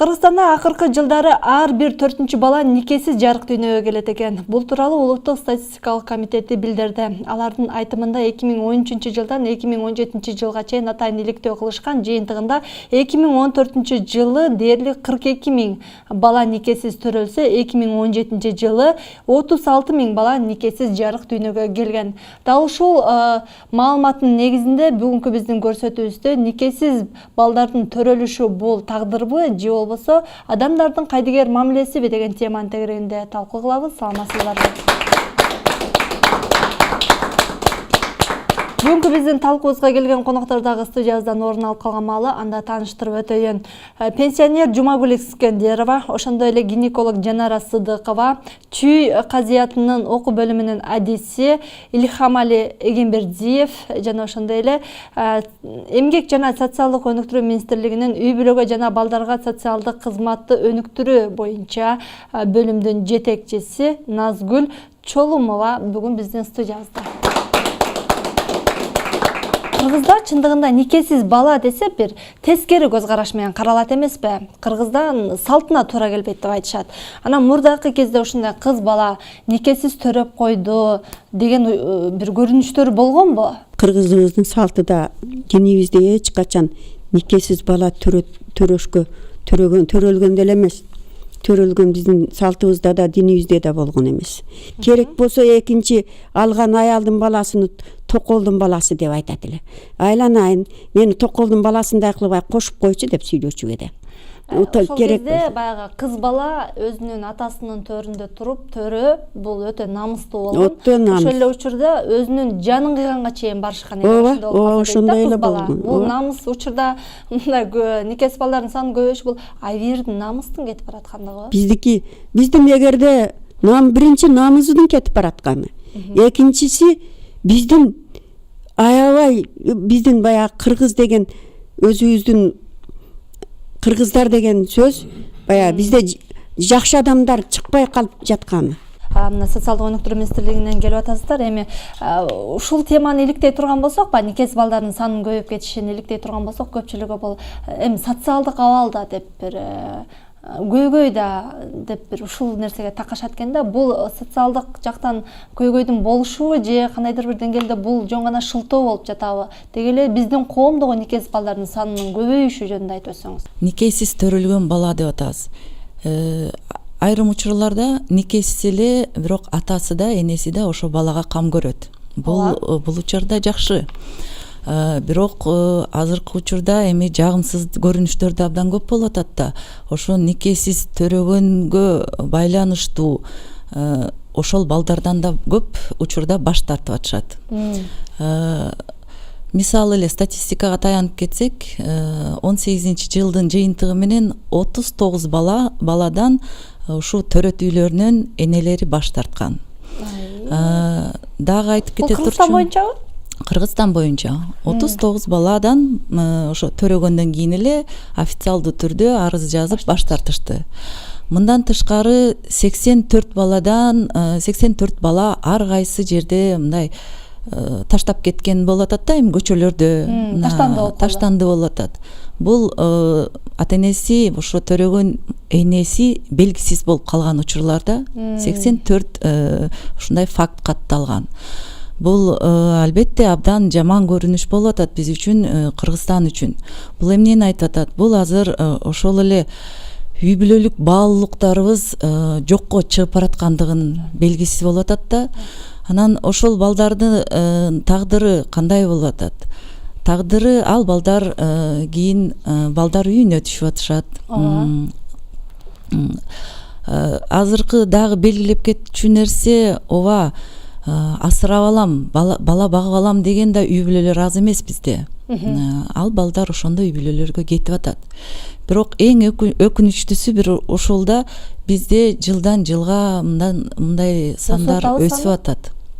Кыргызстанда акыркы жылдары ар бир 4-чү бала никесиз жарык дүйнөгө келет экен. Бул тууралуу Улуттук статистикалык комитети билдирди. Алардын айтымында 2013-жылдан 2017 жылга чейин атайын иликтөө кылышкан жыйынтыгында 2014 жылы дээрлик 42 000 бала никесиз төрөлсө, 2017 жылы 36 000 бала никесиз жарык дүйнөгө келген. Дал ушул маалыматтын негизинде бүгүнкү биздин көрсөтүүбүздө никесиз балдардын төрөлүшү бул тагдырбы же болбосо адамдардын кайдыгер мамилесиби деген теманын тегерегинде талкуу кылабыз. Саламатсыздарбы? Бүгүнкү биздин талкуубузга келген коноктор дагы студиябыздан орун алып калган маалы анда тааныштырып өтөйүн. Пенсионер Жумагүл Искендерова, ошондой эле гинеколог Жанара Сыдыкова, чүй казиятынын окуу бөлүмүнүн адиси Илхамали Эгембердиев жана ошондой эле Эмгек жана социалдык өнүктүрүү министрлигинин үй бүлөгө жана балдарга социалдык кызматты өнүктүрүү боюнча бөлүмдүн жетекчиси Назгүл Чолумова бүгүн биздин студиябызда. Кыргызда чындыгында никесиз бала десе бир тескери көз караш менен каралат эмеспи? Кыргыздан салтына туура келбейт деп айтышат. Анан мурдакы кезде ушундай кыз бала никесиз төрөп койду деген бир көрүнүштөр болгонбу? Кыргызыбыздын салтыда, динибизде эч качан никесиз бала төрөлгөн деле эмес. Төрөлгөн биздин салтыбызда да, динибизде да болгон эмес. Керек болсо экинчи алган аялдын баласын токолдун баласы деп айтат эле. Айланайын, мени токолдун баласындай кылып кошуп койчу деп сүйлөчү кеде. Ошол кезде баягы кыз бала өзүнүн атасынын төрүндө туруп төрөө бул өтө намыстуу болгон. Ошол эле учурда өзүнүн жанын кыйганга чейин барышкан экен. Ооба, ошондой эле болгон. Бул намыс учурда мындай никесиз балдардын саны көбөйүшү бул абийирдин намыстын кетип бараткандыгы. Биздин эгерде биринчи намысыбыздын кетип баратканы. Экинчиси биздин аябай биздин баягы кыргыз деген өзүбүздүн кыргыздар деген сөз баягы бизде жакшы адамдар чыкпай калып жатканы. Мына социалдык өнүктүрүү министрлигинен келип атасыздар. Эми ушул теманы иликтей турган болсок, никесиз балдардын санынын көбөйүп кетишин иликтей турган болсок, көпчүлүгү бул эми социалдык абалда деп бир көйгөй да деп бир ушул нерсеге такашат экен да. Бул социалдык жактан көйгөйдүн болушубу же кандайдыр бир деңгээлде бул жөн гана шылтоо болуп жатабы? Деги эле биздин коомдогу никесиз балдардын санынын көбөйүшү жөнүндө айтып өтсөңүз. Никесиз төрөлгөн бала деп атабыз. Айрым учурларда никесиз эле, бирок атасы да, энеси да ошо балага кам көрөт. Бул учурда жакшы. Бирок азыркы учурда эми жагымсыз көрүнүштөр да абдан көп болуп атат да. Ошо никесиз төрөгөнгө байланыштуу ошол балдардан да көп учурда баш тартып атышат. Мисалы эле статистикага таянып кетсек, 18-жылдын жыйынтыгы менен 39 баладан ушу төрөт үйлөрүнөн энелери баш тарткан. Дагы айтып кете турчу. Кыргызстан боюнчабы? Кыргызстан боюнча 39 баладан ошо төрөгөндөн кийин эле официалдуу түрдө арыз жазып баш тартышты. Мындан тышкары 84 бала ар кайсы жерде мындай таштап кеткен болуп атат да, эми көчөлөрдө таштанды болуп атат. Бул ата-энеси, ошо төрөгөн энеси белгисиз болуп калган учурларда 84 ушундай факт катталган. Бул албетте абдан жаман көрүнүш болуп атат биз үчүн, Кыргызстан үчүн. Бул эмнени айтып атат? Бул азыр ошол эле үй бүлөлүк баалуулуктарыбыз жокко чыгып бараткандыгынын белгиси болуп атат да. Анан ошол балдардын тагдыры кандай болуп атат? Тагдыры ал балдар кийин балдар үйүнө түшүп атышат. Азыркы дагы белгилеп кетчү нерсе, ооба, асырап алам, бала багып алам деген да үй бүлөлөр аз эмес бизде. Ал балдар ошондой үй бүлөлөргө кетип атат. Бирок эң өкүнүчтүүсү бир ошолда бизде жылдан жылга мындай сандар өсүп атат.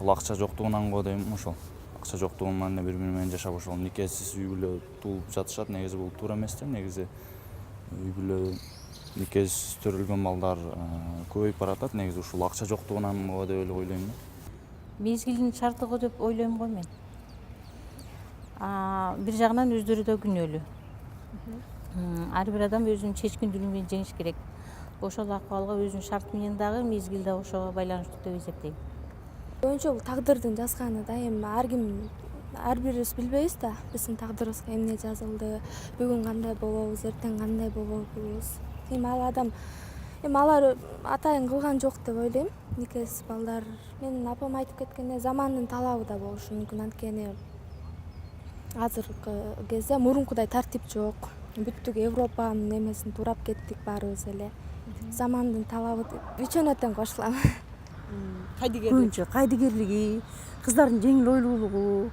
ошол акча жоктугунан го дейм, ошол акча жоктугунан эле бири бири менен жашап ошол никесиз үй бүлө туулуп жатышат. Негизи бул туура эмес да. Негизи үй бүлө никесиз төрөлгөн балдар көбөйүп баратат. Негизи ушул акча жоктугунан го деп эле ойлойм да. Мезгилдин шарты го деп ойлойм го мен. Бир жагынан өздөрү да күнөөлүү. Ар бир адам өзүнүн чечкиндүүлүгү менен жеңиш керек. Ошол акыбалга өзүнүн шарты менен дагы мезгил да ошого байланыштуу деп эсептейм. Менимче бул тагдырдын жазганы да, эми ар ким ар бирибиз билбейбиз да биздин тагдырыбызга эмне жазылды, бүгүн кандай болобуз, эртең кандай болобуз. Эми ал адам алар атайын кылган жок деп ойлойм. Никесиз балдар, менин апам айтып кеткендей, замандын талабы да болушу мүмкүн. Анткени азыркы кезде мурункудай тартип жок. Бүттүк Европанын эмесин турап кеттик баарыбыз эле. Замандын талабы деп үчөнөтөн кошулам. Кайдыгерлиги, кыздардын жеңил ойлуулугу.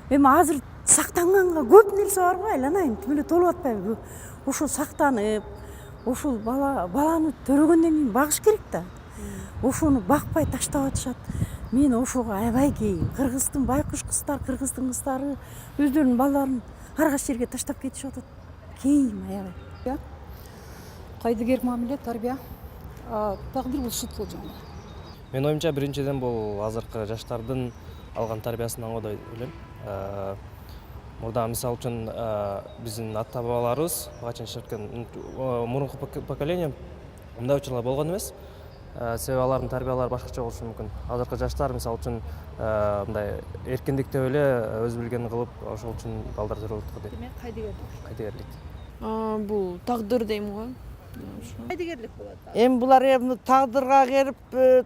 Эми азыр сактанганга көп нерсе бар го, айланайын, тим эле толуп атпайбы? Ошол сактанып, ошол баланы төрөгөндөн кийин багыш керек да. Ошону бакпай таштап атышат. Мен ошого аябай кейин. Кыргыздын байкуш кыздар, кыргыздын кыздары өздөрүнүн балдарын ар кайсы жерге таштап кетишип атат. Кейим аябай. Кайдыгер мамиле, тарбия, тагдыр бул шут болуп жатат. Менин оюмча биринчиден бул азыркы жаштардын алган тарбиясынан го деп ойлойм. Мурда мисалы үчүн биздин ата бабаларыбыз качан жашап мурунку поколение мындай учурлар болгон эмес. Себеби алардын тарбиялары башкача болушу мүмкүн. Азыркы жаштар мисалы үчүн мындай эркиндикте эле өз билгенин кылып, ошол үчүн балдар төрөлүп атат. Демек Кайдыгерлик. Бул тагдыр дейм го. Кайдыгерлик болот. Эми булар эми тагдырга келип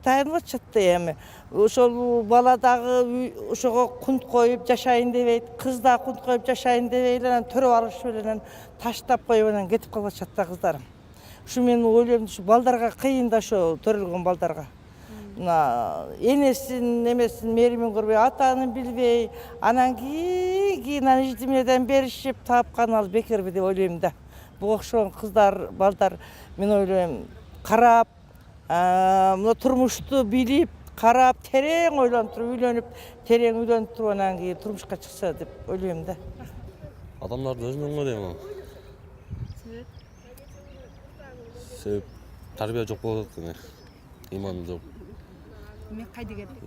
таянып атышат да эми. Ошол бала дагы ошого кунт коюп жашайын дебейт, кыз да кунт коюп жашайын дебей эле төрөп алыш менен таштап коюп анан кетип калышат да кыздарым. Ушу мен ойлойм, ушу балдарга кыйын да ошо төрөлгөн балдарга. Мына энесин эмесин меримин көрбөй, атанын билбей, анан кийин иждимеден беришип тапкан ал бекерби деп ойлойм да. Буга окшогон кыздар, балдар мен ойлойм, карап, мына турмушту билип, карап, терең ойлонуп туруп, үйлөнүп, терең үйлөнүп туруп анан кийин турмушка чыкса деп ойлойм да. Адамдардын өзүнөн го дейм. Себеп тарбия жок болуп аткан, иман жок. Мен кайдыгерлик.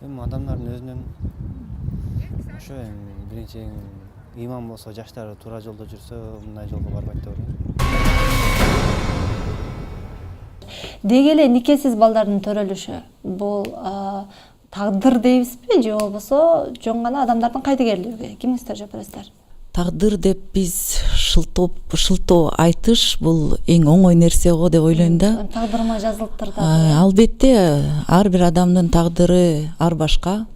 Эми адамдардын өзүнөн ошо эми биринчи иман болсо, жаштар туура жолдо жүрсө, мындай жолго барбайт деп ойлойм. Деги эле никесиз балдардын төрөлүшү бул тагдыр дейбизби же болбосо жөн гана адамдардын кайдыгерлиги? Кимиңиздер жооп бересиздер? Тагдыр деп биз шылтоо айтыш бул эң оңой нерсе го деп ойлойм да. Тагдырыма жазылыптыр да. Албетте ар бир адамдын тагдыры ар башка.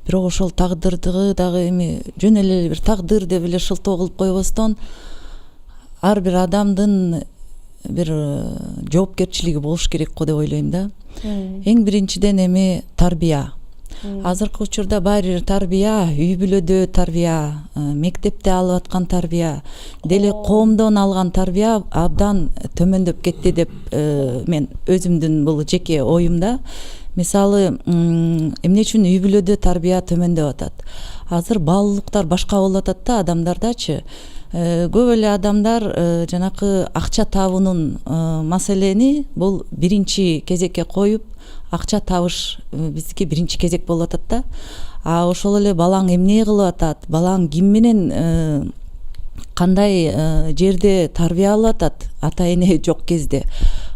Бирок ошол тагдырдыгы дагы эми жөн эле бир тагдыр деп эле шылтоо кылып койбостон ар бир адамдын бир жоопкерчилиги болуш керек го деп ойлойм да. Эң биринчиден эми тарбия. Азыркы учурда баары бир тарбия, үй бүлөдө тарбия, мектепте алып аткан тарбия, деле коомдон алган тарбия абдан төмөндөп кетти деп мен өзүмдүн бул жеке оюм да. Мисалы, эмне үчүн үй бүлөдө тарбия төмөндөп атат? Азыр баалуулуктар башка болуп атат да адамдардачы. Көп эле адамдар жанакы акча табуунун маселени бул биринчи кезекке коюп, акча табыш биздики биринчи кезек болуп атат да. Ошол эле балаң эмне кылып атат, балаң ким менен кандай жерде тарбия алып атат, ата эне жок кезде.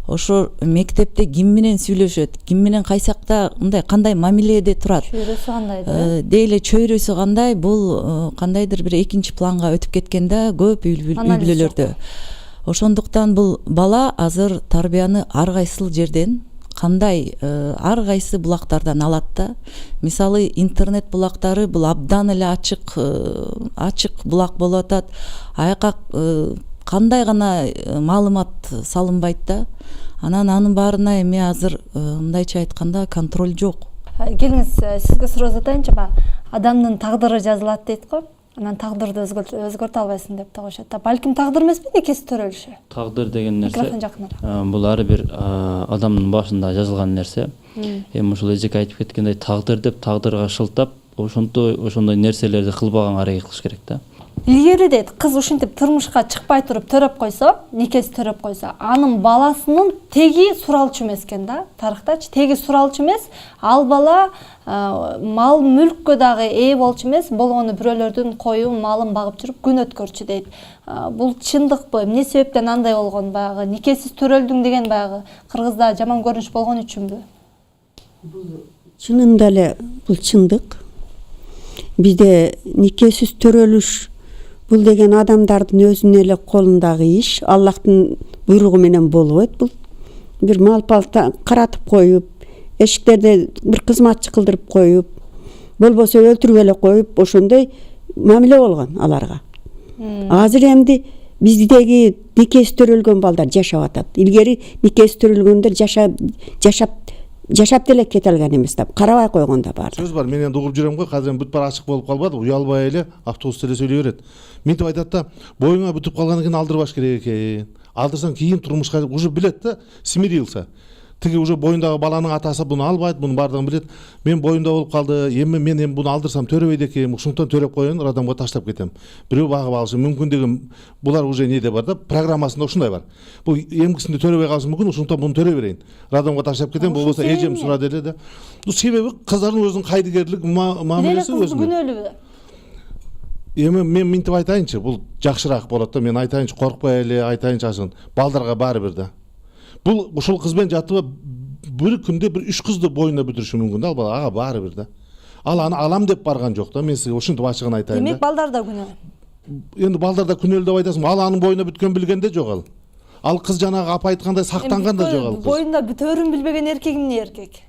Ошо мектепте ким менен сүйлөшөт, ким менен кайсакта мындай кандай мамиледе турат. Чөйрөсү кандай да? Дейле чөйрөсү кандай, бул кандайдыр бир экинчи планга өтүп кеткен да көп үй бүлөлөрдө. Ошондуктан бул бала азыр тарбияны ар кайсыл жерден кандай ар кайсы булактардан алат да. Мисалы интернет булактары бул абдан эле ачык булак болуп атат. Аяка кандай гана маалымат салынбайт да. Анын баарына эми азыр мындайча айтканда контроль жок. Келиңиз, сизге суроо задайынчы, адамдын тагдыры жазылат дейт го. анан тагдырды өзгөртө албайсың деп да коюшат. Балким тагдыр эмеспи никеси төрөлүшү? Тагдыр деген нерсе Микрофон жакыныраак. бул ар бир адамдын башында жазылган нерсе. Эми ушул эжеке айтып кеткендей тагдыр деп тагдырга шылтап ошондой нерселерди кылбаганга аракет кылыш керек да. Илгери дейт, кыз ушинтип турмушка чыкпай туруп төрөп койсо, никеси төрөп койсо, анын баласынын теги суралчу эмес экен да. Тарыхтачы теги суралчу эмес, ал бала мал мүлккө дагы ээ болчу эмес, болгону бирөөлөрдүн коюн, малын багып жүрүп күн өткөрчү дейт. Бул чындыкпы? Эмне себептен андай болгон? Баягы никесиз төрөлдүң деген баягы Кыргызда жаман көрүнүш болгон үчүнбү? Чынында эле бул чындык. Бизде никесиз төрөлүш бул деген адамдардын өзүнүн эле колундагы иш, Аллахтын буйругу менен болбойт бул. Бир мал-пал каратып коюп, эшиктерде бир кызматчы кылдырып коюп, болбосо өлтүрүп эле коюп, ошондой мамиле болгон аларга. Азыр эмди биздеги никеси төрөлгөн балдар жашап атат. Илгери никеси төрөлгөндөр жашап деле кете алган эмес да, карабай койгон да бар. Сөз бар, мен енді угуп жүрөм го, азыр бүт бара ачык болуп калбады, уялбай эле автобуста эле сүйлөй берет. Мынтип айтат да, боюңа бүтүп калган экен алдырбаш керек экен. Алдырсаң кийин турмушка уже билет да, смирился. Тиги уже боюндагы баланын атасы буну албайт, мунун бардыгын билет. Мен боюнда болуп калды, мен буну алдырсам төрөбөйт экенмин, ушундуктан төрөп коеюн, адамга таштап кетем. Бирөө багып алышы мүмкүн деген булар уже неде бар да, программасында ушундай бар. Бул эмгисинде төрөбөй калышы мүмкүн, ошондуктан буну төрөй берейин. Адамга таштап кетем, болбосо эжем сурады эле да. Бул себеби кыздардын өзүнүн кайдыгерлик мамилеси өзүнө. Күнөөлүбү? Эми мен мынтип айтайынчы, бул жакшыраак болот да, мен айтайынчы, коркпой эле айтайынчы ашын. Балдарга баары бир да. Бул ушул кыз менен жатып бир күндө бир 3 кызды боюна бүтүрүшү мүмкүн да, ал бала ага баары бир да. Ал аны алам деп барган жок да, мен сизге ушинтип ачыгын айтайын да. Демек балдар да күнөө. Эndi балдар да күнөөлүү деп айтасың, ал анын боюна бүткөн билгенде жок ал. Ал кыз жанагы апа айткандай сактанган да жок ал кыз. Боюнда бүтөөрүн билбеген эркек эмне эркек?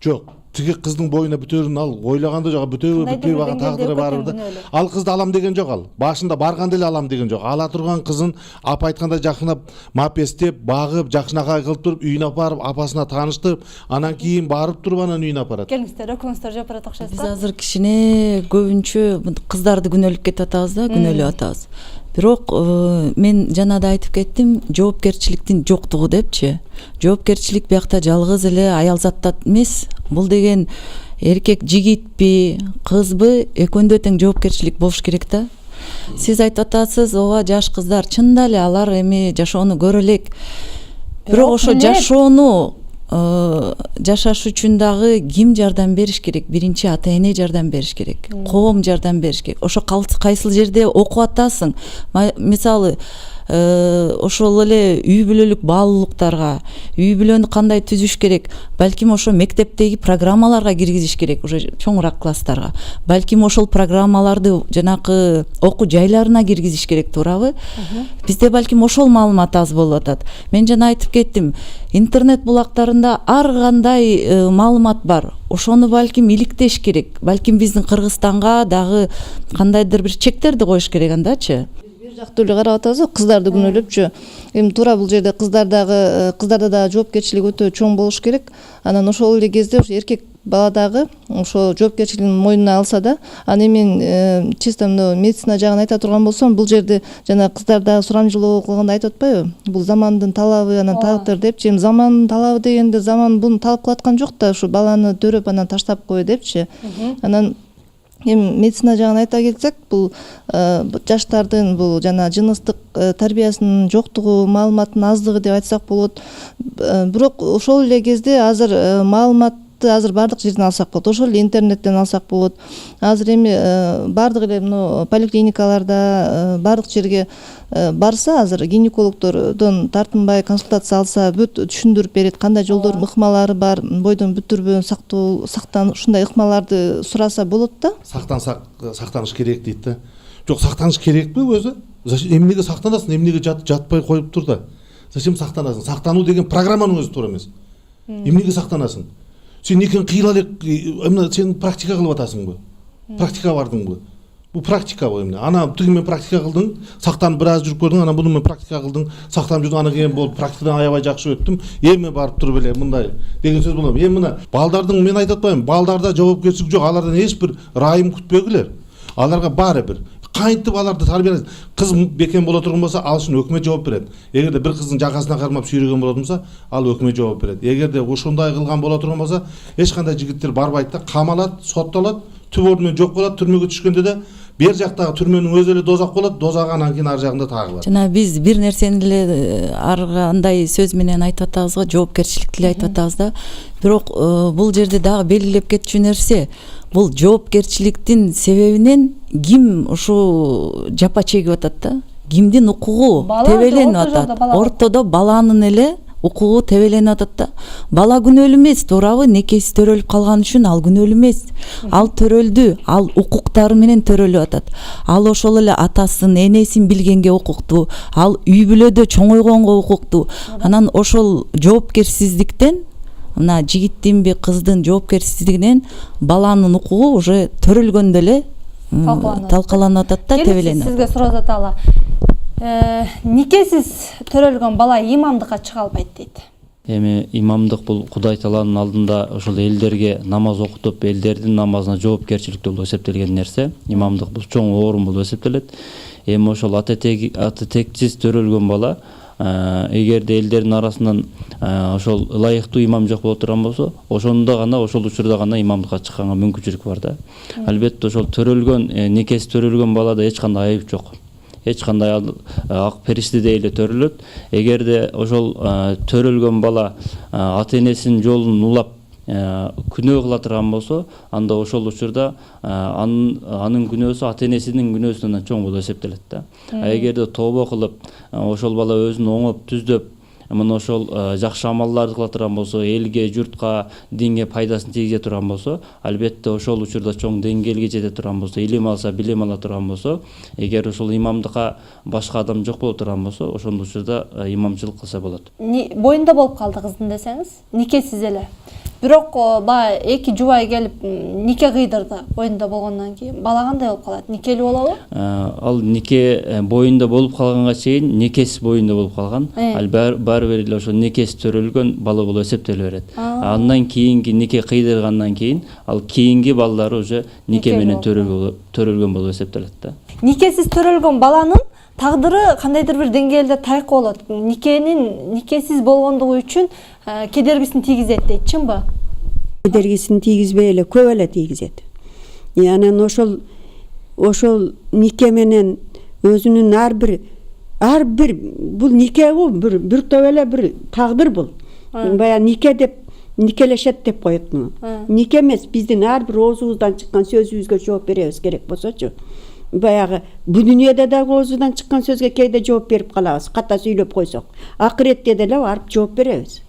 Жок. Тиги кыздын боюна бүтөөрүн ал ойлогондо жок, бүтөбү бүтпөй баган тагдыры бар да. Ал кызды алам деген жок ал. Башында барганда эле алам деген жок. Ала турган кызын апа айткандай жакынап, мапестеп, багып, жакшынакай кылып туруп, үйүнө апарып, апасына тааныштырып, анан кийин барып туруп анан үйүнө апарат. Келиңиздер, экөөңүздөр жооп берет окшойсуз. Биз азыр кичине көбүнчө кыздарды күнөөлөп кетип атабыз да, күнөөлөп атабыз. Бирок мен жана да айтып кеттим, жоопкерчиликтин жоктугу депчи. Жоопкерчилик биякта жалгыз эле аялзаттат эмес. Бул деген эркек жигитпи, кызбы, экөөндө тең жоопкерчилик болуш керек да. Сиз айтып атасыз, ооба жаш кыздар, чында эле алар эми жашоону көрө элек. Бирок ошо жашоону жашаш үчүн дагы ким жардам бериш керек? Биринчи ата эне жардам бериш керек, коом жардам бериш керек. Ошо кайсыл жерде окуп атасың? Мисалы ошол эле үй бүлөлүк баалуулуктарга, үй бүлөнү кандай түзүш керек? Балким ошо мектептеги программаларга киргизиш керек, уже чоңураак класстарга. Балким ошол программаларды жанакы окуу жайларына киргизиш керек, туурабы? Бизде балким ошол маалымат аз болуп атат. Мен жана айтып кеттим, интернет булактарында ар кандай маалымат бар. Ошону балким иликтеш керек. Балким биздин Кыргызстанга дагы кандайдыр бир чектерди коюш керек андачы. Жактуу эле карап атабыз, кыздарды күнөөлөпчү. Эми туура бул жерде кыздарда дагы жоопкерчилик өтө чоң болуш керек. Анан ошол эле кезде эркек бала дагы ошо жоопкерчилигин мойнуна алса да, аны мен чисто мына медицина жагын айта турган болсом, бул жерде жана кыздар дагы сурамжылоо кылганда айтып атпайбы? Бул замандын талабы, анан тагдыр депчи. Эми замандын талабы дегенде заман буну талап кылып аткан жок да, ушу баланы төрөп анан таштап кой депчи. Анан эми медицина жагын айта келсек, бул жаштардын бул жана жыныстык тарбиясынын жоктугу, маалыматтын аздыгы деп айтсак болот. Бирок ошол эле кезде азыр маалыматты азыр бардык жерден алсак болот. Ошол эле интернеттен алсак болот. Азыр эми бардык эле мына поликлиникаларда бардык жерге барса, азыр гинекологдордон тартынбай консультация алса, бүт түшүндүрүп берет, кандай жолдор, ыкмалары бар, бойдон бүтүрбөөн, ушундай ыкмаларды сураса болот да. Сактаныш керек дейт да. Жок, сактаныш керекпи өзү? Эмнеге сактанасың? Эмнеге жатпай коюп тур да? Зачем сактанасың? Сактануу деген программанын өзү туура эмес. Эмнеге сактанасың? Сен экин кыйла эле, сен практика кылып атасыңбы? Практика бардыңбы? Бул практика бул эмне? Ана тиги мен практика кылдым, сактанып бир аз жүрүп көрдүң, анан буну мен практика кылдым, сактанып жүрдүм, анан кийин болуп практикадан аябай жакшы өттүм. Эми барып туруп эле мындай деген сөз болот. Эми мына балдардын мен айтып атпаймынбы, балдарда жоопкерчилик жок, алардан эч бир райым күтпөгүлөр. Аларга баары бир кантип аларды тарбиялайсың? Кыз бекем боло турган болсо, ал үчүн өкмөт жооп берет. Эгерде бир кыздын жакасына кармап сүйрөгөн болот болсо, ал өкмөт жооп берет. Эгерде ошондой кылган боло турган болсо, эч кандай жигиттер барбайт да, камалат, соттолот, түп орду менен жок болот, түрмөгө түшкөндө да бер жактагы түрмөнүн өзү эле дозак болот, дозак анан кийин ар жагында тагы бар. Жана биз бир нерсени эле ар кандай сөз менен айтып атабыз го, жоопкерчиликти эле айтып атабыз да. Бирок бул жерде дагы белгилеп кетчү нерсе, бул жоопкерчиликтин себебинен ким ушу жапа чегип атат да, кимдин укугу тебеленип атат. Ортодо баланын эле укугу тебеленип атат да. Бала күнөөлүү эмес, туурабы? Некеси төрөлүп калган үчүн ал күнөөлүү эмес. Ал төрөлдү, ал укуктары менен төрөлүп атат. Ал ошол эле атасын, энесин билгенге укуктуу, ал үй бүлөдө чоңойгонго укуктуу. Анан ошол жоопкерсиздиктен, мына жигиттинби, кыздын жоопкерсиздигинен баланын укугу уже төрөлгөндө эле талкаланып атат да, тебеленип атат. Сизге суроо аталы. Никесиз төрөлгөн бала имамдыкка чыга албайт дейт. Эми имамдык бул Кудай Тааланын алдында ошол элдерге намаз окутуп, элдердин намазына жоопкерчиликтүү болуп эсептелген нерсе. Имамдык бул чоң орун болуп эсептелет. Эми ошол аты тексиз төрөлгөн бала, эгерде элдердин арасынан ошол ылайыктуу имам жок боло турган болсо, ошондо гана, ошол учурда гана имамдыкка чыкканга мүмкүнчүлүк бар да. Албетте ошол төрөлгөн, никеси төрөлгөн балада эч кандай айып жок. Эч кандай ак периштедей эле төрөлөт. Эгерде ошол төрөлгөн бала ата энесинин жолун улап күнөө кыла турган болсо, анда ошол учурда анын күнөөсү ата энесинин күнөөсүнөн чоң болуп эсептелет да. Эгерде тобо кылып, ошол бала өзүн оңоп, түздөп, мына ошол жакшы амалдарды кыла турган болсо, элге, журтка, динге пайдасын тийгизе турган болсо, албетте ошол учурда чоң деңгээлге жете турган болсо, илим алса, билим ала турган болсо, эгер ошол имамдыкка башка адам жок боло турган болсо, ошондо учурда имамчылык кылса болот. Боюнда болуп калды кыздын десеңиз, никесиз эле. Бирок баягы эки жубай келип нике кыйдырды боюнда болгондон кийин. Бала кандай болуп калат? Никелүү болобу? Ал нике боюнда болуп калганга чейин никесиз боюнда болуп калган. Ал баары бир эле ошо никеси төрөлгөн бала болуп эсептеле берет. Андан кийинки нике кыйдыргандан кийин ал кийинки балдары уже нике менен төрөлгөн болуп эсептелет да. Никесиз төрөлгөн баланын тагдыры кандайдыр бир деңгээлде тайкы болот. Никесиз болгондугу үчүн кедергисин тийгизет дейт, чынбы? Кедергисин тийгизбей эле көп эле тийгизет. Анан ошол нике менен өзүнүн ар бир бул нике го бир топ эле бир тагдыр бул. Баягы нике деп никелешет деп коет муну. Нике эмес, биздин ар бир оозубуздан чыккан сөзүбүзгө жооп беребиз керек болсочу. Баягы бул дүйнөдө дагы оозубуздан чыккан сөзгө кээде жооп берип калабыз, ката сүйлөп койсок. Акыретте деле барып жооп беребиз.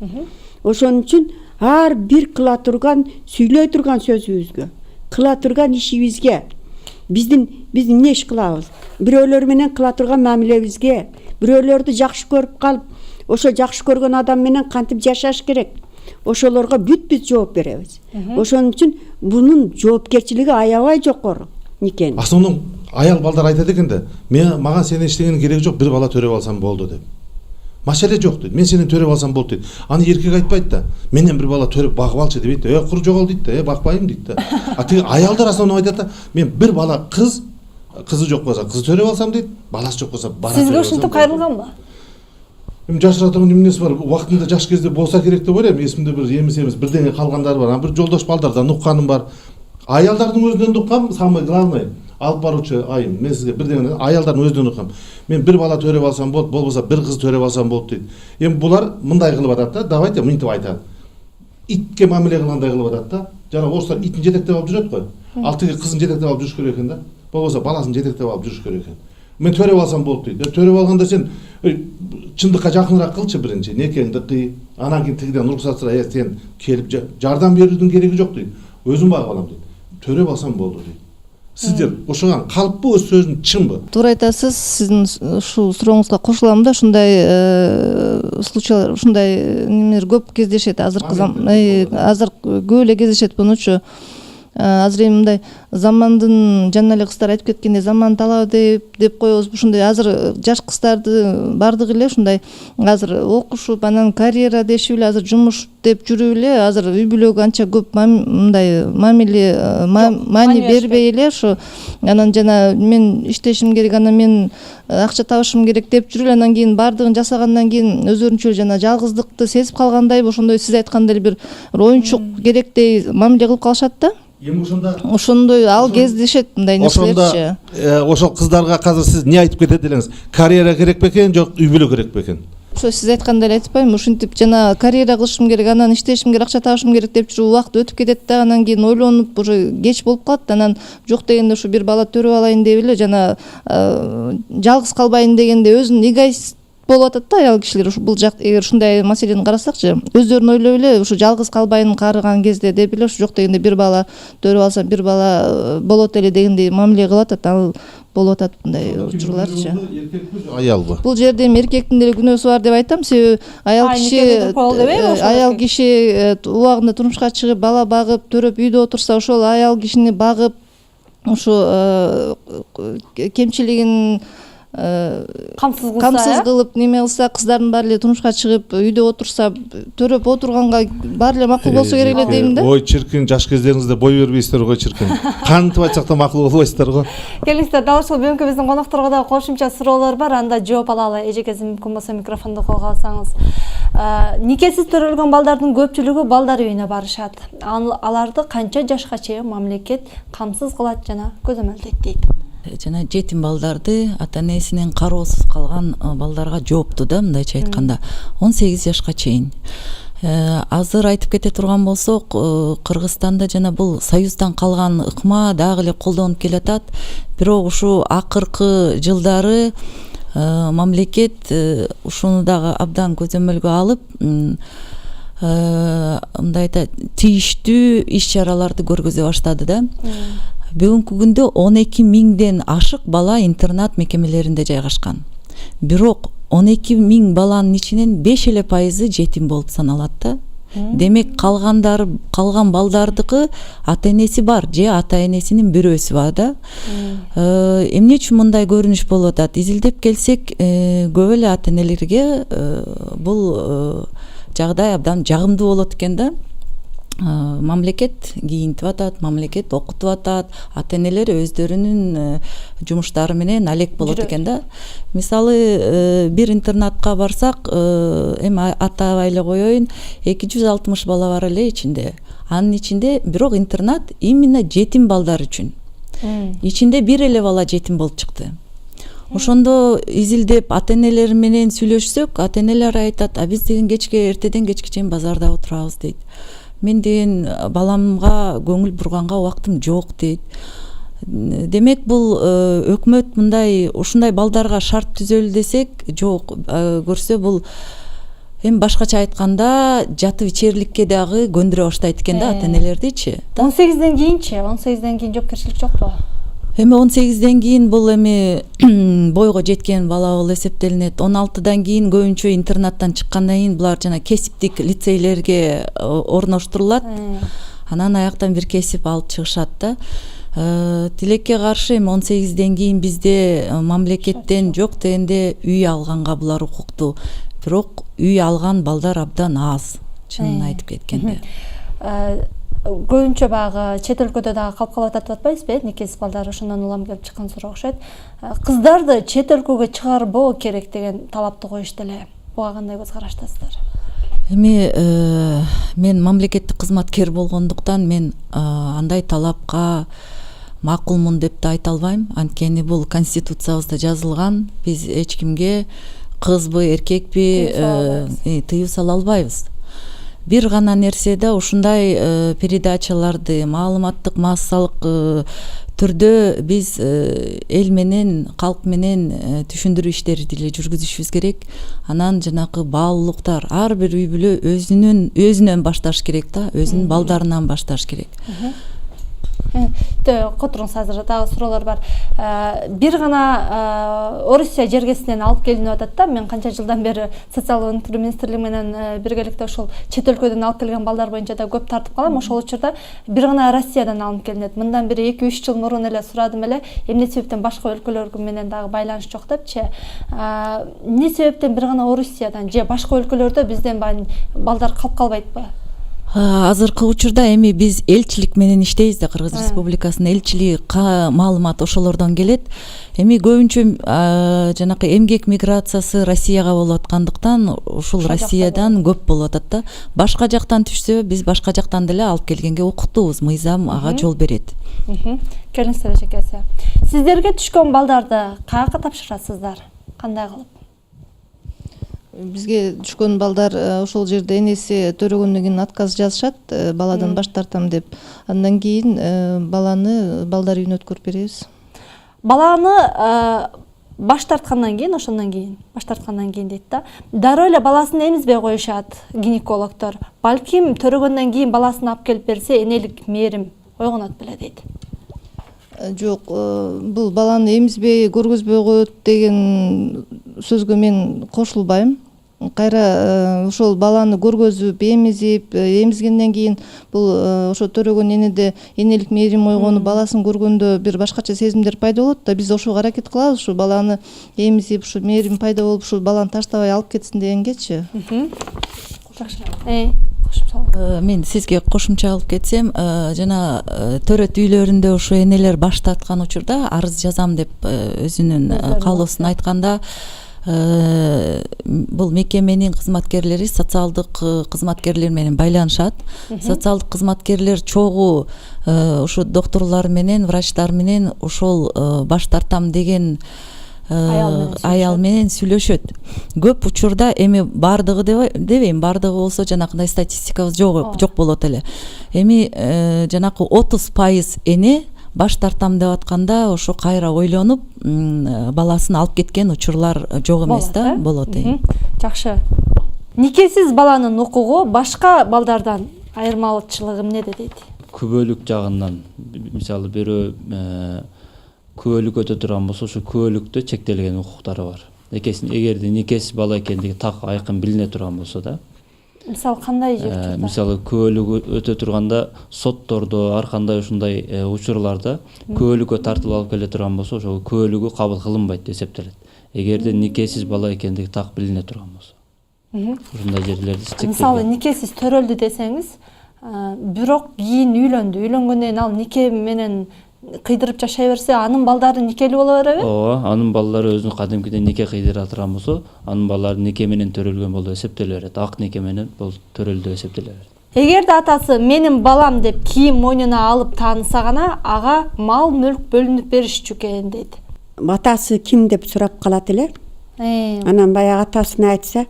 Ошон үчүн ар бир кыла турган, сүйлөй турган сөзүбүзгө, кыла турган ишибизге биз эмне иш кылабыз? Бирөөлөр менен кыла турган мамилебизге, бирөөлөрдү жакшы көрүп калып, ошо жакшы көргөн адам менен кантип жашаш керек? Ошолорго бүт биз жооп беребиз. Ошон үчүн бунун жоопкерчилиги аябай жокору никенин. Асондон аял балдар айтат экен да, мага сени иштегенин кереги жок, бир бала төрөп алсам болду деп. Маселе жок дейт. Мен сени төрөп алсам болот дейт. Аны эркек айтпайт да. Менен бир бала төрөп багып алчы дебейт да. Кур жогол дейт да. Бакпайм дейт да. Тиги аялдар асондон айтат да, мен бир бала кызы жок болсо кыз төрөп алсам дейт, баласы жок болсо бала төрөп алсам. Сизге ушинтип кайрылганбы? Жашыра турган эмнеси бар? Убактында жаш кезде болса керек деп ойлойм. Эсимде бир эмес бирдеңе калгандары бар. Бир жолдош балдардан укканым бар. Аялдардын өзүнөн уккам, самый главный алып баруучу айым. Мен сизге бирдеңе аялдардын өзүнөн уккам. Мен бир бала төрөп алсам болот, болбосо бир кыз төрөп алсам болот дейт. Эми булар мындай кылып атат да, давайте мынтип айтат. Итке мамиле кылгандай кылып атат да. Жана орустар итин жетектеп алып жүрөт го. Ал тиги кызын жетектеп алып жүрүш керек экен да. Болбосо баласын жетектеп алып жүрүш керек экен. Мен төрөп алсам болот дейт. Төрөп алганда сен чындыкка жакыныраак кылчы биринчи, некеңди кый, анан кийин тигиден уруксат сура, сен келип жардам берүүнүн кереги жок дейт. Өзүм багып алам дейт. Төрөп алсам болду дейт. Сиздер ошоган калыппы, өз сөзүн чынбы? Туура айтасыз, сиздин ушул сурооңузга кошулам да, ушундай случайлар, ушундай немелер көп кездешет. Азыр көп эле кездешет. Мунучу азыр эми мындай замандын жана эле кыздар айтып кеткендей заман талабы деп коебуз. Ушундай азыр жаш кыздарды баардыгы эле ушундай азыр окушуп анан карьера дешип эле азыр жумуш деп жүрүп эле азыр үй бүлөгө анча көп мындай мамиле маани бербей эле ушу анан жана мен иштешим керек, анан мен акча табышым керек деп жүрүп эле анан кийин баардыгын жасагандан кийин өздөрүнчө жана жалгыздыкты сезип калгандай, ошондой сиз айткандай эле бир оюнчук керектей мамиле кылып калышат да. Эми ошондой ал кездешет мындай нерселерчи. Ошол кыздарга азыр сиз эмне айтып кетет элеңиз? Карьера керек бекен, жок үй бүлө керек бекен? Ошо сиз айткандай эле айтпаймынбы, ушинтип жана карьера кылышым керек, анан иштешим керек, акча табышым керек деп жүрүп убакыт өтүп кетет да, анан кийин ойлонуп уже кеч болуп калат. Анан жок дегенде ушу бир бала төрөп алайын деп эле жана жалгыз калбайын дегенде өзүн эгоист болуп атат да аял кишилер. Ушу бул жак эгер ушундай маселени карасакчы, өздөрүн ойлоп эле ушу жалгыз калбайын каарыган кезде деп эле ушу жок дегенде бир бала төрөп алсам бир бала болот эле дегендей мамиле кылып атат. Ал болуп атат мындай учурларчы. Аялбы? Бул жерде эми эркектин деле күнөөсү бар деп айтам, себеби аял киши убагында турмушка чыгып бала багып төрөп үйдө отурса, ошол аял кишини багып ушу кемчилигин камсыз кылып неме кылса, кыздардын баары эле турмушка чыгып үйдө отурса, төрөп отурганга баары эле макул болсо керек эле дейм да. Ой чиркин, жаш кездериңизде бой бербейсиздер го чиркин. Кантип айтсак да макул болбойсуздар го. Келиңиздер, дал ушул бүгүнкү биздин конокторго да кошумча суроолор бар, анда жооп алалы. Эжекеси мүмкүн болсо микрофонду колго алсаңыз. Никесиз төрөлгөн балдардын көпчүлүгү балдар үйүнө барышат. Аларды канча жашка чейин мамлекет камсыз кылат жана көзөмөлдөйт дейт. Жана жетим балдарды ата энесинин кароосуз калган балдарга жоопту да, мындайча айтканда 18 жашка чейин. Азыр айтып кете турган болсок, Кыргызстанда жана бул Союздан калган ыкма дагы эле колдонуп келатат. Бирок ушу акыркы жылдары мамлекет ушуну дагы абдан көзөмөлгө алып, мындай тийиштүү иш чараларды көргөзө баштады да. Бүгүнкү күндө 12 миңден ашык бала интернат мекемелеринде жайгашкан. Бирок 12 миң баланын ичинен 5% жетим болуп саналат да. Демек калган балдардыкы ата энеси бар же ата энесинин бирөөсү бар да. Эмне үчүн мындай көрүнүш болуп атат? Изилдеп келсек, көп эле ата энелерге бул жагдай абдан жагымдуу болот экен да. Мамлекет кийинтип атат, мамлекет окутуп атат, ата энелер өздөрүнүн жумуштары менен алек болот экен да. Мисалы, бир интернатка барсак, эми атабай эле коеюн, 260 бала бар эле ичинде. Анын ичинде бирок интернат именно жетим балдар үчүн. Ичинде бир эле бала жетим болуп чыкты. Ошондо изилдеп ата энелер менен сүйлөшсөк, ата энелер айтат: "А биз деген эртеден кечке чейин базарда отурабыз" дейт. Мен деген баламга көңүл бурганга убактым жок дейт. Демек бул өкмөт ушундай балдарга шарт түзөлү десек, жок, көрсө бул эми башкача айтканда жатып ичерликке дагы көндүрө баштайт экен да ата энелердичи. 18ден кийинчи, 18ден кийин жоопкерчилик жокпу? Эми 18ден кийин бул эми бойго жеткен бала болуп эсептелинет. 16дан кийин көбүнчө интернаттан чыккандан кийин булар жана кесиптик лицейлерге орноштурулат. Анан аяктан бир кесип алып чыгышат да. Тилекке каршы эми 18ден кийин бизде мамлекеттен жок дегенде үй алганга булар укуктуу. Бирок үй алган балдар абдан аз, чынын айтып кеткенде. Көбүнчө багы чет өлкөдө дагы калып калып атат деп атпайсызбы? Никесиз балдар ошондон улам келип чыккан суроо окшойт. Кыздарды чет өлкөгө чыгарбоо керек деген талапты коюшту эле. Буга кандай көз караштасыздар? Эми мен мамлекеттик кызматкер болгондуктан мен андай талапка макулмун деп да айта албайм. Анткени бул конституциябызда жазылган. Биз эч кимге кызбы, эркекпи тыюу сала албайбыз. Бир гана нерседе ушундай передачаларды маалыматтык массалык түрдө биз эл менен, калк менен түшүндүрүү иштерин деле жүргүзүшүбүз керек. Анан жанакы баалуулуктар ар бир үй бүлө өзүнөн башташ керек да, өзүнүн балдарынан башташ керек. Которуңуз азыр дагы суроолор бар. Бир гана Орусия жергесинен алып келинип атат да. Мен канча жылдан бери социалдык өнүктүрүү министрлиги менен биргеликте ошол чет өлкөдөн алып келген балдар боюнча да көп тартып калам. Ошол учурда бир гана Россиядан алынып келинет. Мындан бери 2-3 жыл мурун эле сурадым эле, эмне себептен башка өлкөлөр менен дагы байланыш жок депчи. Эмне себептен бир гана Орусиядан же башка өлкөлөрдө бизден балдар калып калбайтпы? Азыркы учурда эми биз элчилик менен иштейбиз да, Кыргыз Республикасынын элчилиги маалымат ошолордон келет. Эми көбүнчө жанакы эмгек миграциясы Россияга болуп аткандыктан ушул Россиядан көп болуп атат да. Башка жактан түшсө биз башка жактан деле алып келгенге укуктуубуз, мыйзам ага жол берет. Келиңиздер эжекеси. Сиздерге түшкөн балдарды каяка тапшырасыздар? Кандай кылып? Бизге түшкөн балдар ошол жерде энеси төрөгөндөн кийин отказ жазышат, баладан баш тартам деп. Андан кийин балдар үйүнө өткөрүп беребиз. Баланы баш тарткандан кийин, ошондон кийин, баш тарткандан кийин дейт да. Дароо эле баласын эмизбей коюшат гинекологдор. Балким төрөгөндөн кийин баласын алып келип берсе, энелик мээрим ойгонот беле дейт. Жок, бул баланы эмизбей, көргөзбөй коет деген сөзгө мен кошулбайм. Кайра ошол баланы көргөзүп, эмизгенден кийин бул ошо төрөгөн энеде энелик мээрим ойгонуп, баласын көргөндө бир башкача сезимдер пайда болот да, биз ошого аракет кылабыз, ушу баланы эмизип, ушу мээрим пайда болуп, ушул баланы таштабай алып кетсин дегенгечи. Мен сизге кошумча алып кетсем, жана төрөт үйлөрүндө ушу энелер баш тарткан учурда арыз жазам деп өзүнүн каалоосун айтканда, бул мекеменин кызматкерлери социалдык кызматкерлер менен байланышат. Социалдык кызматкерлер чогуу ушу докторлор менен, врачтар менен ушул баш тартам деген аял менен сүйлөшөт. Көп учурда эми бардыгы дебейм, бардыгы болсо жанакындай статистикабыз жок болот эле. Эми жанакы 30% эне баш тартам деп атканда ошо кайра ойлонуп баласын алып кеткен учурлар жок эмес да, болот. Жакшы. Никесиз баланын укугу башка балдардан айырмачылыгы эмнеде дейт? Күбөлүк жагынан, мисалы бирөө күбөлүк өтө турган болсо, ошо күбөлүктө чектелген укуктары бар. Эгерде никесиз бала экендиги так айкын билине турган болсо да. Мисалы кандай учурда? Мисалы күбөлүк өтө турганда соттордо ар кандай ушундай учурларда күбөлүккө тартылып алып келе турган болсо, ошол күбөлүгү кабыл кылынбайт деп эсептелет. Эгерде никесиз бала экендиги так билине турган болсо. Ушундай жерлерде чектелген. Мисалы никесиз төрөлдү десеңиз, бирок кийин үйлөндү. Үйлөнгөндөн кийин ал нике менен кыйдырып жашай берсе, анын балдары никелүү боло береби? Ооба, анын балдары өзүнүн кадимкиден нике кыйдыра турган болсо, анын балдары нике менен төрөлгөн болуп эсептеле берет. Ак нике менен бул төрөлдү деп эсептеле берет. Эгерде атасы менин балам деп кийим мойнуна алып тааныса гана, ага мал мүлк бөлүнүп беришчү экен дейт. Атасы ким деп сурап калат эле. Анан баягы атасын айтса,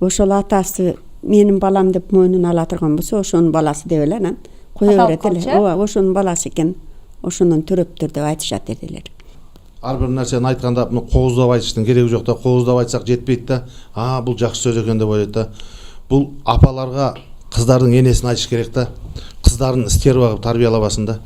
ошол атасы менин балам деп мойнуна ала турган болсо, ошонун баласы деп эле анан кое берет эле. Ооба, ошонун баласы экен. Ошонун төрөптүр деп айтышат элелер. Ар бир нерсени айтканда муну кооздоп айтыштын кереги жок да, кооздоп айтсак жетпейт да. Бул жакшы сөз экен деп ойлойт да. Бул апаларга кыздардын энесин айтыш керек да. Кыздарын истер багып тарбиялабасын да.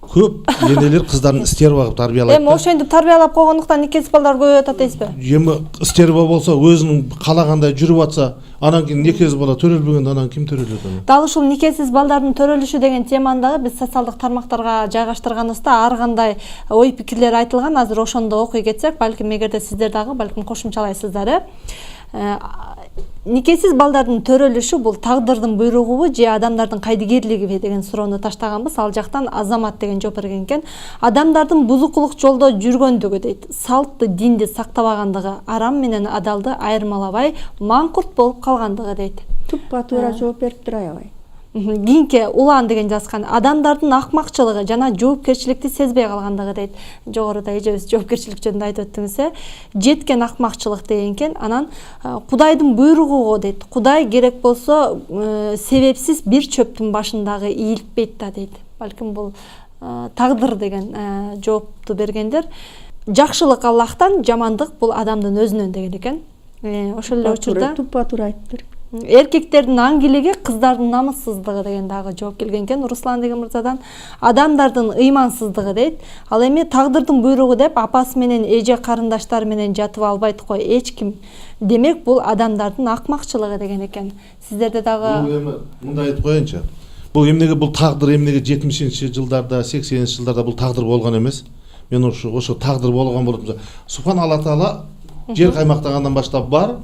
Көп энелер кыздарын истер багып тарбиялайт да. Эми ошентип тарбиялап койгондуктан никесиз балдар көбөйүп атат дейсизби? Эми истер болсо, өзүнүн калагандай жүрүп атса, анан кийин никесиз бала төрөлбөгөндө анан ким төрөлөт аны? Дал ушул никесиз балдардын төрөлүшү деген теманы дагы биз социалдык тармактарга жайгаштырганыбызда ар кандай ой пикирлер айтылган. Азыр ошондо окуй кетсек, балким эгерде сиздер дагы балким кошумчалайсыздар. Никесиз балдардын төрөлүшү бул тагдырдын буйругубу же адамдардын кайдыгерлигиби деген суроону таштаганбыз. Ал жактан Азамат деген жооп берген экен. Адамдардын бузукулук жолдо жүргөндүгү дейт. Салтты, динди сактабагандыгы, арам менен адалды айырмалабай маңкурт болуп калгандыгы дейт. Туппа туура жооп берип тур аябай. Гинке Улан деген жазган. Адамдардын акмакчылыгы жана жоопкерчиликти сезбей калгандыгы дейт. Жогоруда эжебиз жоопкерчилик жөнүндө айтып өттүңүз. Жеткен акмакчылык деген экен. Анан Кудайдын буйругу дейт. Кудай керек болсо себепсиз бир чөптүн башындагы ийилтпейт да дейт. Балким бул тагдыр деген жоопту бергендер. Жакшылык Аллахтан, жамандык бул адамдын өзүнөн деген экен. Ошол эле учурда туппа туура айтыптыр. эркектердин аңгилиги, кыздардын намыссыздыгы деген дагы жооп келген экен Руслан деген мырзадан. Адамдардын ыймансыздыгы дейт. Ал эми тагдырдын буйругу деп апасы менен эже карындаштары менен жатып албайт го эч ким. Демек бул адамдардын акмакчылыгы деген экен. Сиздерде дагы Бул эми мындай айтып коеюнчу. Бул эмнеге бул тагдыр эмнеге 70-жылдарда, 80-жылдарда бул тагдыр болгон эмес. Мен ошо тагдыр болгон болуп Субхан Алла Таала жер каймактагандан баштап бар,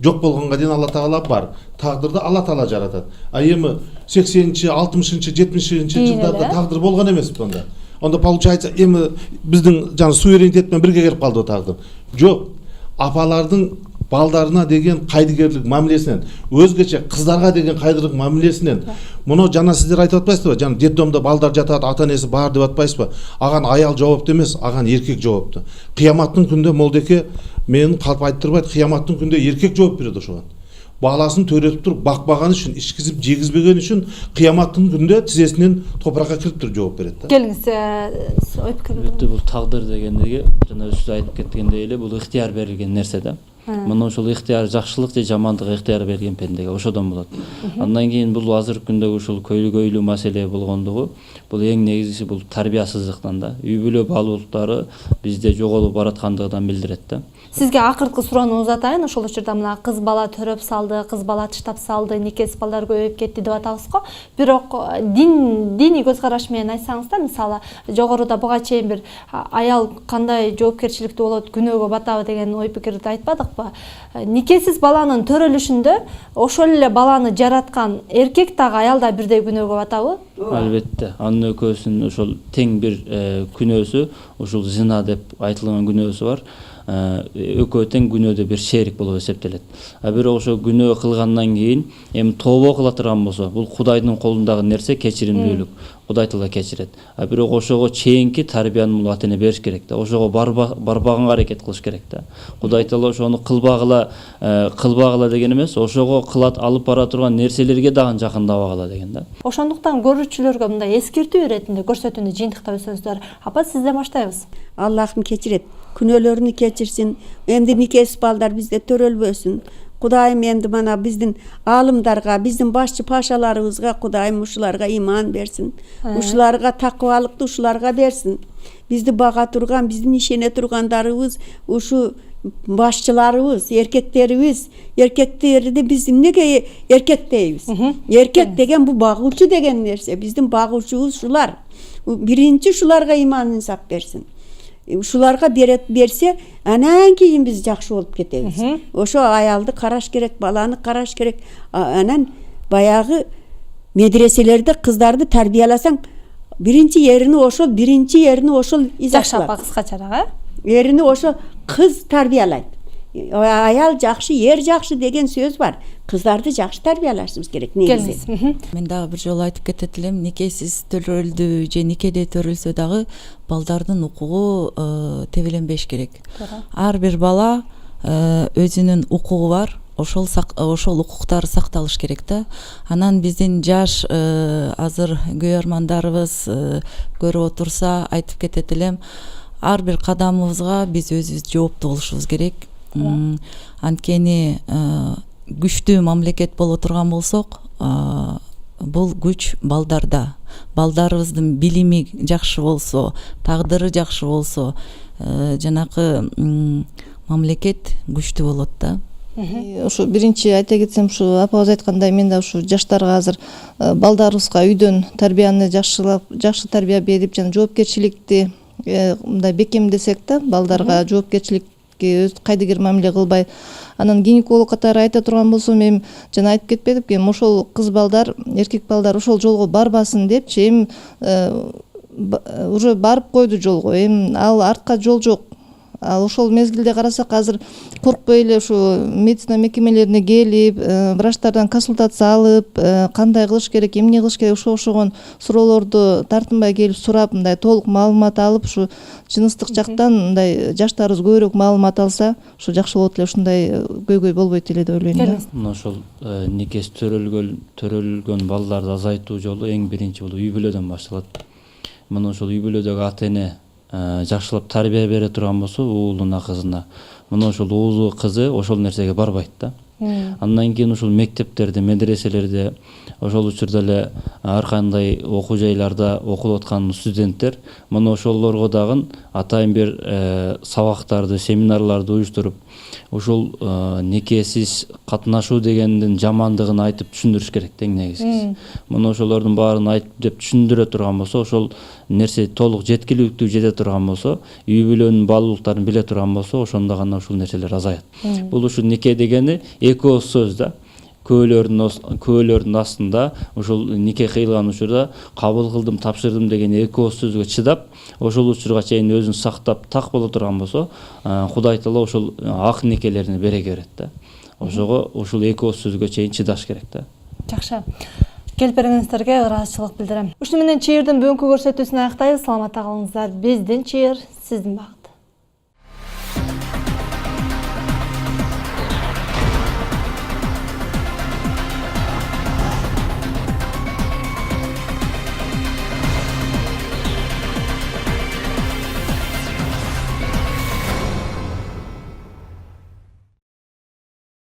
жок болгонго дейин Алла Таала бар. Тагдырды Алла Таала жаратат. А эми 80-чи, 60-чы, 70-чи жылдарда тагдыр болгон эмес онда. Онда получается эми биздин жана суверенитет менен бирге келип калды тагдыр. Жок. Апалардын балдарына деген кайдыгерлик мамилесинен, өзгөчө кыздарга деген кайдыгерлик мамилесинен, муну жана сиздер айтып атпайсызбы? Жана детдомдо балдар жатат, ата-энеси бар деп атпайсызбы? Аган аял жоопту эмес, аган эркек жоопту. Кыяматтын күндө молдеке мен калп айтып турбайт, кыяматтын күндө эркек жооп берет ошого. Баласын төрөтүп туруп бакпаган үчүн, ичкизип жегизбеген үчүн кыяматтын күндө тизесинен топуракка кирип туруп жооп берет да. Келиңиз, ой пикир. Бул тагдыр дегендеги жана сиз айтып кеткендей эле бул ыктыяр берилген нерсе да. Мына ошол ыктыяр жакшылык же жамандык ыктыяр берген пендеге ошодон болот. Андан кийин бул азыркы күндөгү ушул көйлүү маселе болгондугу бул эң негизгиси бул тарбиясыздыктан да. Үй бүлө баалуулуктары бизде жоголуп бараткандыгынан билдирет да. Сизге акыркы суроону узатайын. Ошол учурда мына кыз бала төрөп салды, кыз бала тыштап салды, никес балдар көбөйүп кетти деп атабыз го. Бирок диний көз караш менен айтсаңыз да, мисалы, жогоруда буга чейин бир аял кандай жоопкерчиликтүү болот, күнөөгө батабы деген ой пикирди айтпадыкпы? Никесиз баланын төрөлүшүндө ошол эле баланы жараткан эркек дагы аял да бирдей күнөөгө батабы? Албетте. Анын экөөсүнүн ошол тең бир күнөөсү, ушул зина деп айтылган күнөөсү бар. Экөө тең күнөөдө бир шерик болуп эсептелет. А бирок ошо күнөө кылгандан кийин эми тообо кыла турган болсо, бул Кудайдын колундагы нерсе, кечиримдүүлүк. Кудай Таала кечирет. А бирок ошого чейинки тарбияны бул ата-эне бериш керек да. Ошого барбаганга аракет кылыш керек да. Кудай Таала ошону кылбагыла деген эмес, ошого кылат алып бара турган нерселерге дагы жакындабагыла деген да. Ошондуктан көрүүчүлөргө мындай эскертүү иретинде көрсөтүүнү жыйынтыктап өтсөңүздөр. Апа, сизден баштайбыз. Аллахым кечирет. Күнөөлөрүнү кечирсин. Эмди никес балдар бизде төрөлбөсүн. Кудайым эмди мана биздин аалымдарга, биздин башчы пашаларыбызга Кудайым ушуларга иман берсин. Ушуларга такыбалыкты ушуларга берсин. Бизди бага турган, биздин ишене тургандарыбыз ушу башчыларыбыз, эркектерди биз эмнеге эркек дейбиз? Эркек деген бул багуучу деген нерсе. Биздин багуучубуз ушулар. Биринчи ушуларга иман инсап берсин. Ушуларга берсе, анан кийин биз жакшы болуп кетебиз. Ошо аялды караш керек, баланы караш керек. Анан баягы медреселерде кыздарды тарбияласаң, биринчи эрини ошол изашла. Кыскачараак, Эрини ошо кыз тарбиялайт. Аял жакшы, ер жакшы деген сөз бар. Кыздарды жакшы тарбиялашыбыз керек негизи. Мен дагы бир жолу айтып кетет элем, никесиз төрөлдү же никеде төрөлсө дагы балдардын укугу тебеленбеш керек. Ар бир бала өзүнүн укугу бар. Ошол укуктары сакталыш керек да. Анан биздин жаш азыр көйөрмандарыбыз көрүп отурса айтып кетет элем, ар бир кадамыбызга биз өзүбүз жооптуу болушубуз керек. Анткени күчтүү мамлекет боло турган болсок, бул күч балдарда. Балдарыбыздын билими жакшы болсо, тагдыры жакшы болсо, жанакы мамлекет күчтүү болот да. Ошо биринчи айта кетсем, ушу апабыз айткандай, мен да ушу жаштарга азыр балдарыбызга үйдөн тарбияны жакшы тарбия берип, жана жоопкерчиликти мындай бекемдесек да, балдарга жоопкерчиликке өз кайдыгер мамиле кылбай, анан гинеколог катары айта турган болсом, эми жана айтып кетпедикпи, эми ошол кыз балдар, эркек балдар ошол жолго барбасын депчи, эми уже барып койду жолго, эми ал артка жол жок. Ал ошол мезгилде карасак, азыр коркпой эле ушу медицина мекемелерине келип, врачтардан консультация алып, кандай кылыш керек, эмне кылыш керек, ошогон суроолорду тартынбай келип сурап, мындай толук маалымат алып, ушу жыныстык жактан мындай жаштарыбыз көбүрөөк маалымат алса, ушу жакшы болот эле, ушундай көйгөй болбойт эле деп ойлойм да. Мына ошол никес төрөлгөн балдарды азайтуу жолу эң биринчи бул үй бүлөдөн башталат. Мына ошол үй бүлөдөгү ата-эне жакшылап тарбия бере турган болсо уулуна, кызына, мына ошол уулу, кызы ошол нерсеге барбайт да. Андан кийин ушул мектептерде, медреселерде, ошол учурда эле ар кандай окуу жайларда окулуп аткан студенттер мына ошолорго дагы атайын бир сабактарды, семинарларды уюштуруп, ушул никесиз катнашуу дегендин жамандыгын айтып түшүндүрүш керек да эң негизгиси. Мына ошолордун баарын айтып деп түшүндүрө турган болсо, ошол нерсе толук жеткиликтүү жете турган болсо, үй бүлөнүн баалуулуктарын биле турган болсо, ошондо гана ушул нерселер азаят. Бул ушул нике дегени эки ооз сөз да. Күбөлөрдүн астында ушул нике кыйылган учурда кабыл кылдым, тапшырдым деген эки ооз сөзгө чыдап, ошол учурга чейин өзүн сактап так боло турган болсо, Кудай таала ошол ак никелерине береке берет да. Ошого ушул эки ооз сөзгө чейин чыдаш керек да. Жакшы. Келип бергениңиздерге ыраазычылык билдирем. Ушуну менен чыйырдын бүгүнкү көрсөтүүсүн аяктайбыз. Саламатта калыңыздар. Биздин чыйыр сиздин баг.